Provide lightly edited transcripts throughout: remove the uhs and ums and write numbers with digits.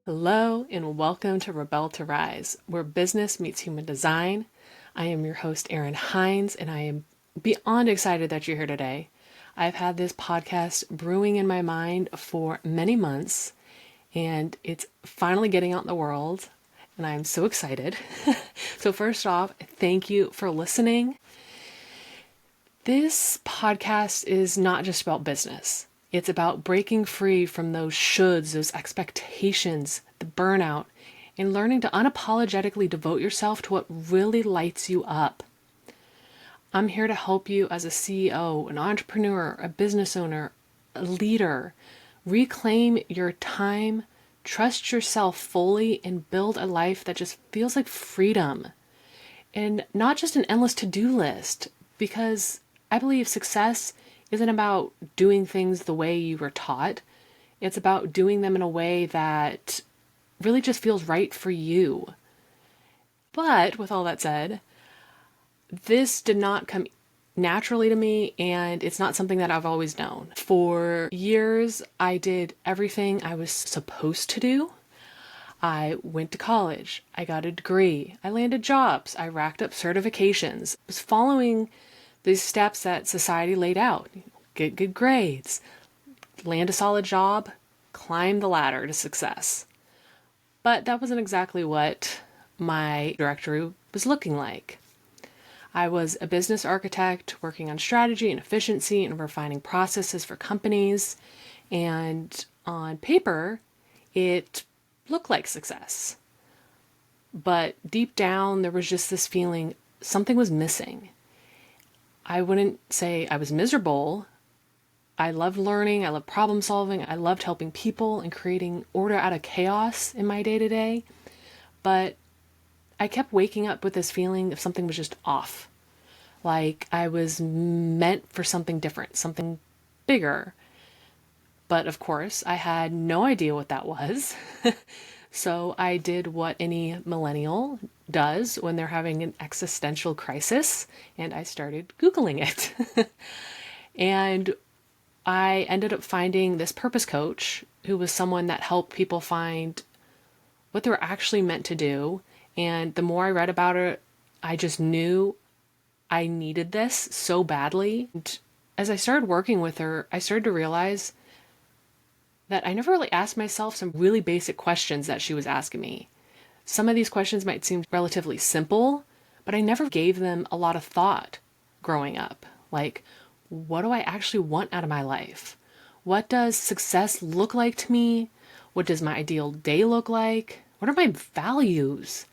Hello and welcome to Rebel to Rise, where business meets human design. I am your host, Erin Hines, and I am beyond excited that you're here today. I've had this podcast brewing in my mind for many months, and it's finally getting out in the world, and I'm so excited. So first off, thank you for listening. This podcast is not just about business. It's about breaking free from those shoulds, those expectations, the burnout, and learning to unapologetically devote yourself to what really lights you up. I'm here to help you as a CEO, an entrepreneur, a business owner, a leader. Reclaim your time, trust yourself fully, and build a life that just feels like freedom. And not just an endless to-do list, because I believe success isn't about doing things the way you were taught. It's about doing them in a way that really just feels right for you. But with all that said, this did not come naturally to me, and it's not something that I've always known. For years, I did everything I was supposed to do. I went to college. I got a degree. I landed jobs. I racked up certifications. I was following these steps that society laid out. Get good grades, land a solid job, climb the ladder to success. But that wasn't exactly what my directory was looking like. I was a business architect working on strategy and efficiency and refining processes for companies. And on paper, it looked like success. But deep down, there was just this feeling something was missing. I wouldn't say I was miserable. I loved learning. I loved problem solving. I loved helping people and creating order out of chaos in my day-to-day. But I kept waking up with this feeling of something was just off. Like I was meant for something different, something bigger. But of course, I had no idea what that was. So I did what any millennial does when they're having an existential crisis, and I started Googling it. And I ended up finding this purpose coach who was someone that helped people find what they were actually meant to do. And the more I read about it, I just knew I needed this so badly. And as I started working with her, I started to realize that I never really asked myself some really basic questions that she was asking me. Some of these questions might seem relatively simple, but I never gave them a lot of thought growing up. Like, what do I actually want out of my life? What does success look like to me? What does my ideal day look like? What are my values?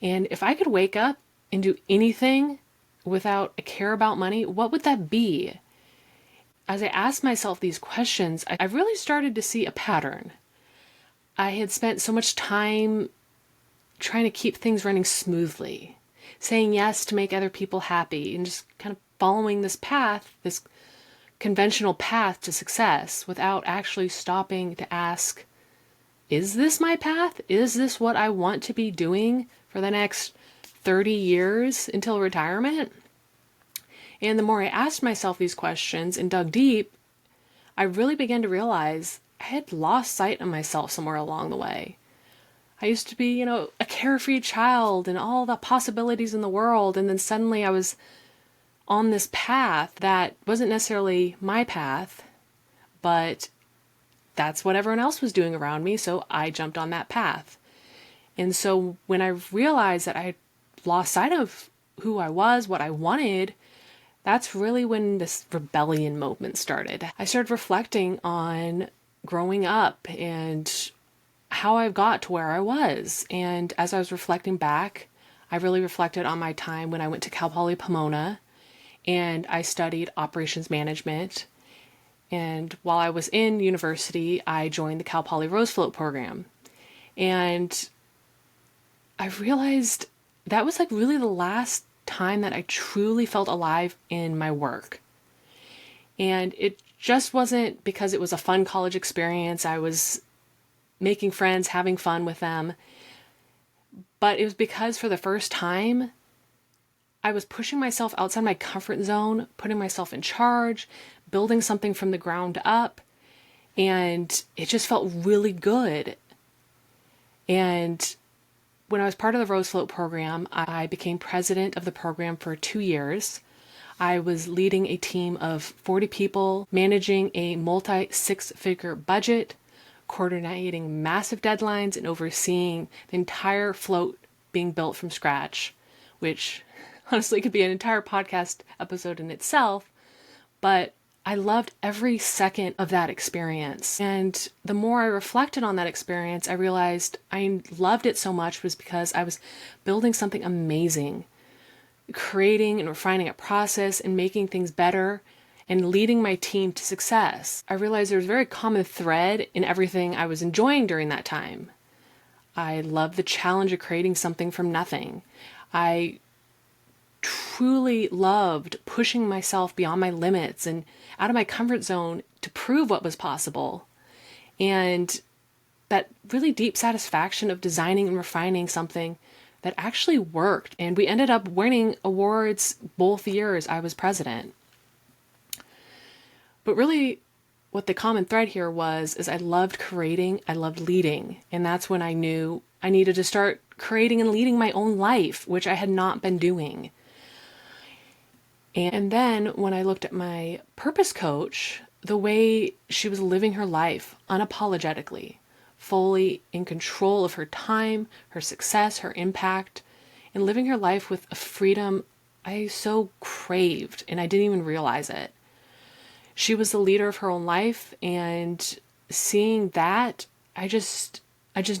And if I could wake up and do anything without a care about money, what would that be? As I asked myself these questions, I really started to see a pattern. I had spent so much time trying to keep things running smoothly, saying yes to make other people happy, and just kind of following this path, this conventional path to success, without actually stopping to ask, is this my path? Is this what I want to be doing for the next 30 years until retirement? And the more I asked myself these questions and dug deep, I really began to realize I had lost sight of myself somewhere along the way. I used to be, a carefree child and all the possibilities in the world. And then suddenly I was on this path that wasn't necessarily my path, but that's what everyone else was doing around me. So I jumped on that path. And so when I realized that I had lost sight of who I was, what I wanted, that's really when this rebellion moment started. I started reflecting on growing up and how I got to where I was. And as I was reflecting back, I really reflected on my time when I went to Cal Poly Pomona and I studied operations management. And while I was in university, I joined the Cal Poly Rose Float program. And I realized that was like really the last time that I truly felt alive in my work. And it just wasn't because it was a fun college experience. I was making friends, having fun with them. But it was because for the first time, I was pushing myself outside my comfort zone, putting myself in charge, building something from the ground up. And it just felt really good. And when I was part of the Rose Float program, I became president of the program for 2 years. I was leading a team of 40 people, managing a multi-six-figure budget, coordinating massive deadlines, and overseeing the entire float being built from scratch, which honestly could be an entire podcast episode in itself. But I loved every second of that experience. And the more I reflected on that experience, I realized I loved it so much was because I was building something amazing, creating and refining a process and making things better and leading my team to success. I realized there was a very common thread in everything I was enjoying during that time. I loved the challenge of creating something from nothing. I truly loved pushing myself beyond my limits and out of my comfort zone to prove what was possible. And that really deep satisfaction of designing and refining something that actually worked. And we ended up winning awards both years I was president. But really, what the common thread here is I loved creating, I loved leading. And that's when I knew I needed to start creating and leading my own life, which I had not been doing. And then when I looked at my purpose coach, the way she was living her life unapologetically, fully in control of her time, her success, her impact, and living her life with a freedom I so craved, and I didn't even realize it. She was the leader of her own life, and seeing that, I just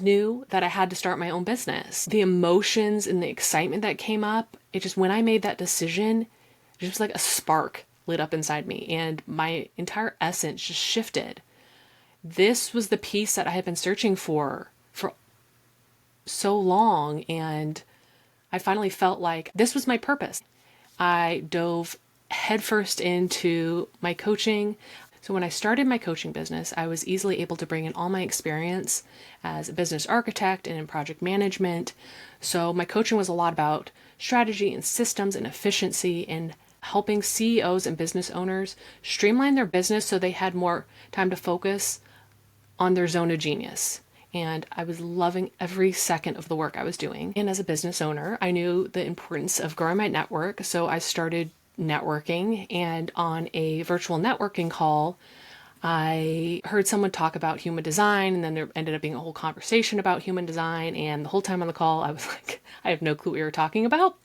knew that I had to start my own business. The emotions and the excitement that came up, when I made that decision, it was like a spark lit up inside me, and my entire essence just shifted. This was the peace that I had been searching for so long, and I finally felt like this was my purpose. I dove headfirst into my coaching. So when I started my coaching business, I was easily able to bring in all my experience as a business architect and in project management. So my coaching was a lot about strategy and systems and efficiency and helping CEOs and business owners streamline their business so they had more time to focus on their zone of genius. And I was loving every second of the work I was doing. And as a business owner, I knew the importance of growing my network. So I started networking, and on a virtual networking call, I heard someone talk about human design, and then there ended up being a whole conversation about human design. And the whole time on the call, I was like, I have no clue what you're talking about.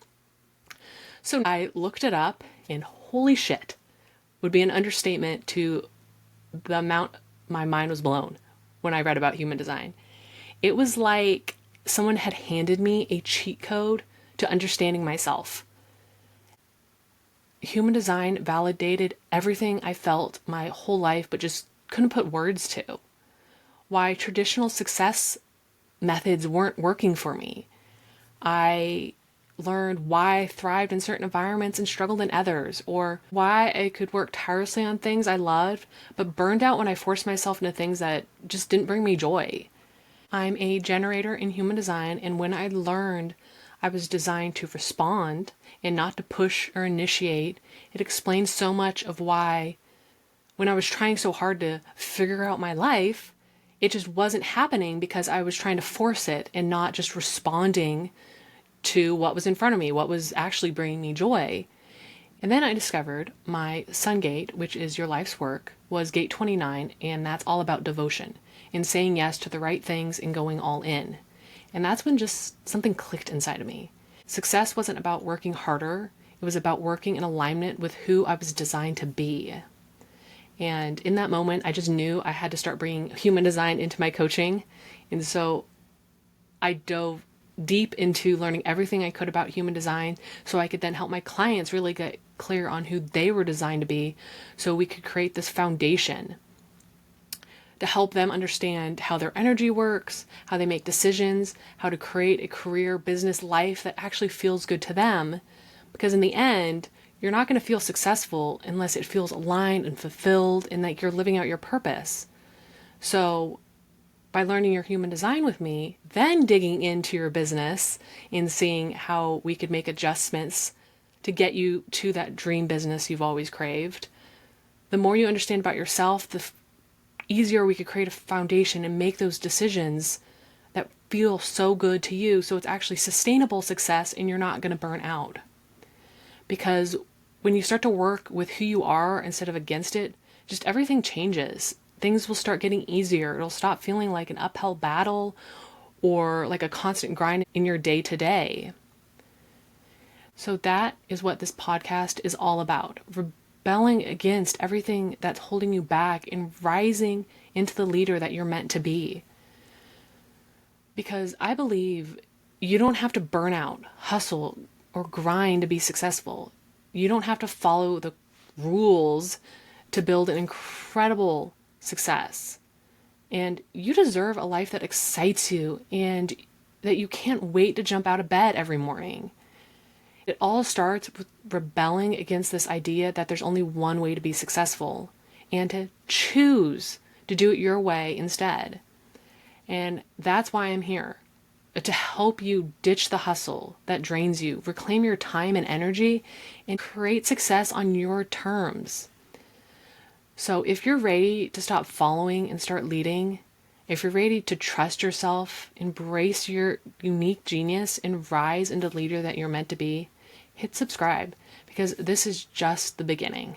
So I looked it up, and holy shit would be an understatement to the amount my mind was blown when I read about human design. It was like someone had handed me a cheat code to understanding myself. Human design validated everything I felt my whole life, but just couldn't put words to. Why traditional success methods weren't working for me. I learned why I thrived in certain environments and struggled in others, or why I could work tirelessly on things I loved, but burned out when I forced myself into things that just didn't bring me joy. I'm a generator in human design, and when I learned I was designed to respond and not to push or initiate, it explains so much of why, when I was trying so hard to figure out my life, it just wasn't happening because I was trying to force it and not just responding to what was in front of me, what was actually bringing me joy. And then I discovered my sun gate, which is your life's work, was gate 29, and that's all about devotion and saying yes to the right things and going all in. And that's when just something clicked inside of me. Success wasn't about working harder. It was about working in alignment with who I was designed to be. And in that moment, I just knew I had to start bringing human design into my coaching. And so I dove deep into learning everything I could about human design so I could then help my clients really get clear on who they were designed to be, so we could create this foundation to help them understand how their energy works, how they make decisions, how to create a career, business, life that actually feels good to them. Because in the end, you're not going to feel successful unless it feels aligned and fulfilled and that you're living out your purpose. So by learning your human design with me, then digging into your business and seeing how we could make adjustments to get you to that dream business you've always craved, the more you understand about yourself, the easier we could create a foundation and make those decisions that feel so good to you, so it's actually sustainable success and you're not going to burn out. Because when you start to work with who you are instead of against it, just everything changes. Things will start getting easier. It'll stop feeling like an uphill battle or like a constant grind in your day to day. So that is what this podcast is all about. Rebelling against everything that's holding you back and rising into the leader that you're meant to be. Because I believe you don't have to burn out, hustle, or grind to be successful. You don't have to follow the rules to build an incredible success. And you deserve a life that excites you and that you can't wait to jump out of bed every morning. It all starts with rebelling against this idea that there's only one way to be successful and to choose to do it your way instead. And that's why I'm here, to help you ditch the hustle that drains you, reclaim your time and energy, and create success on your terms. So if you're ready to stop following and start leading, if you're ready to trust yourself, embrace your unique genius, and rise into the leader that you're meant to be, hit subscribe, because this is just the beginning.